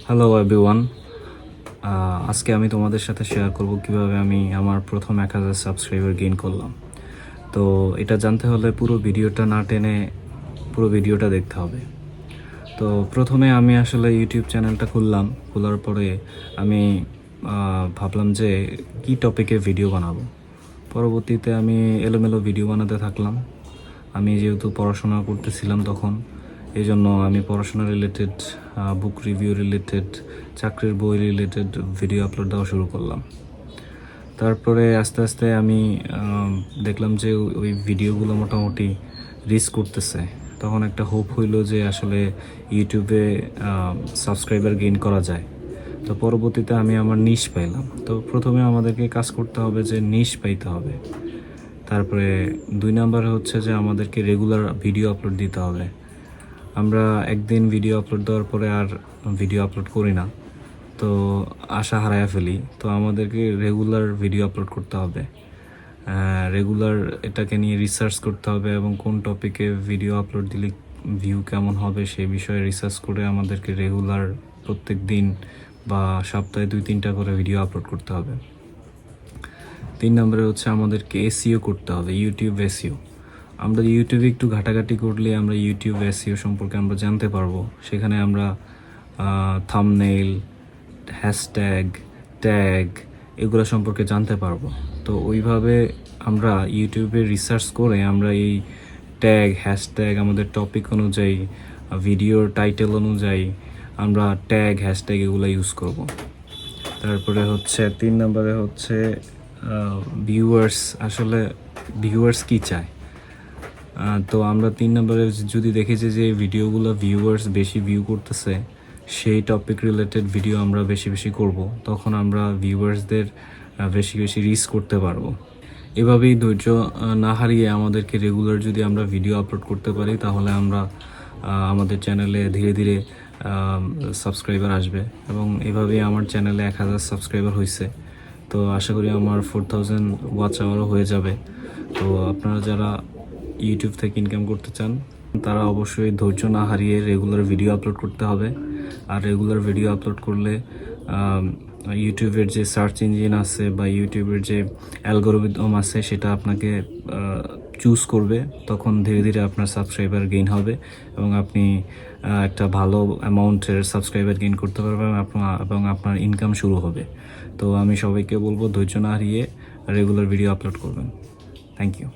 Hello everyone, আজকে আমি তোমাদের সাথে শেয়ার করব কিভাবে আমি আমার প্রথম 1000 সাবস্ক্রাইবার গেইন করলাম। তো এটা জানতে হলে পুরো ভিডিওটা না টেনে পুরো ভিডিওটা দেখতে হবে। তো প্রথমে আমি আসলে ইউটিউব চ্যানেলটা খোলার পরে আমি ভাবলাম যে কি টপিকে ভিডিও বানাবো। পরবর্তীতে আমি এলোমেলো ভিডিও বানাতে থাকলাম। আমি যেহেতু পড়াশোনা করতেছিলাম তখন, এই জন্য আমি পড়াশোনা রিলেটেড, বুক রিভিউ রিলেটেড, চাকরির বই রিলেটেড ভিডিও আপলোড দেওয়া শুরু করলাম। তারপরে আস্তে আস্তে আমি দেখলাম যে ওই ভিডিওগুলো মোটামুটি রিচ করতেছে। তখন একটা হোপ হইলো যে আসলে ইউটিউবে সাবস্ক্রাইবার গেইন করা যায়। তো পরবর্তীতে আমি আমার নিশ পাইলাম। তো প্রথমে আমাদেরকে কাজ করতে হবে যে নিশ পাইতে হবে। তারপরে 2 নম্বরে হচ্ছে যে আমাদেরকে রেগুলার ভিডিও আপলোড দিতে হবে। আমরা একদিন ভিডিও আপলোড দেওয়ার পরে আর ভিডিও আপলোড করি না, তো আশা হারায়া ফেলি। তো আমাদেরকে রেগুলার ভিডিও আপলোড করতে হবে, রেগুলার এটাকে নিয়ে রিসার্চ করতে হবে এবং কোন টপিকে ভিডিও আপলোড দিলে ভিউ কেমন হবে সেই বিষয়ে রিসার্চ করে আমাদেরকে রেগুলার প্রত্যেক দিন বা সপ্তাহে 2-3টা করে ভিডিও আপলোড করতে হবে। 3 নম্বরে হচ্ছে আমাদেরকে এসইও করতে হবে, ইউটিউব এসইও। আমরা ইউটিউবে একটু ঘাটাঘাটি করলে আমরা ইউটিউব এসইও সম্পর্কে আমরা জানতে পারবো। সেখানে আমরা থাম্বনেইল, হ্যাশট্যাগ, ট্যাগ এগুলো সম্পর্কে জানতে পারবো। তো ওইভাবে আমরা ইউটিউবে রিসার্চ করে আমরা এই ট্যাগ, হ্যাশট্যাগ আমাদের টপিক অনুযায়ী, ভিডিওর টাইটেল অনুযায়ী আমরা ট্যাগ, হ্যাশট্যাগ এগুলো ইউজ করব। তারপরে হচ্ছে 3 নম্বরে হচ্ছে ভিউয়ার্স। আসলে ভিউয়ার্স কী চায়, তো আমরা 3 নম্বরে যদি দেখেছি যে ভিডিওগুলো ভিউয়ার্স বেশি ভিউ করতেছে, সেই টপিক রিলেটেড ভিডিও আমরা বেশি বেশি করব, তখন আমরা ভিউয়ার্সদের বেশি বেশি রিচ করতে পারবো। এভাবেই ধৈর্য না হারিয়ে আমাদেরকে রেগুলার যদি আমরা ভিডিও আপলোড করতে পারি, তাহলে আমরা আমাদের চ্যানেলে ধীরে ধীরে সাবস্ক্রাইবার আসবে। এবং এভাবেই আমার চ্যানেলে 1000 সাবস্ক্রাইবার হয়েছে। তো আশা করি আমার 4000 ওয়াচ আওয়ারও হয়ে যাবে। তো আপনারা যারা ইউটিউব থেকে ইনকাম করতে চান, তারা অবশ্যই ধৈর্য না হারিয়ে রেগুলার ভিডিও আপলোড করতে হবে। আর রেগুলার ভিডিও আপলোড করলে ইউটিউবের যে সার্চ ইঞ্জিন আছে বা ইউটিউবের যে অ্যালগরিদম আছে সেটা আপনাকে চুজ করবে। তখন ধীরে ধীরে আপনার সাবস্ক্রাইবার গেইন হবে এবং আপনি একটা ভালো অ্যামাউন্টের সাবস্ক্রাইবার গেইন করতে পারবেন এবং আপনার ইনকাম শুরু হবে। তো আমি সবাইকে বলবো ধৈর্য না হারিয়ে রেগুলার ভিডিও আপলোড করবেন। Thank you.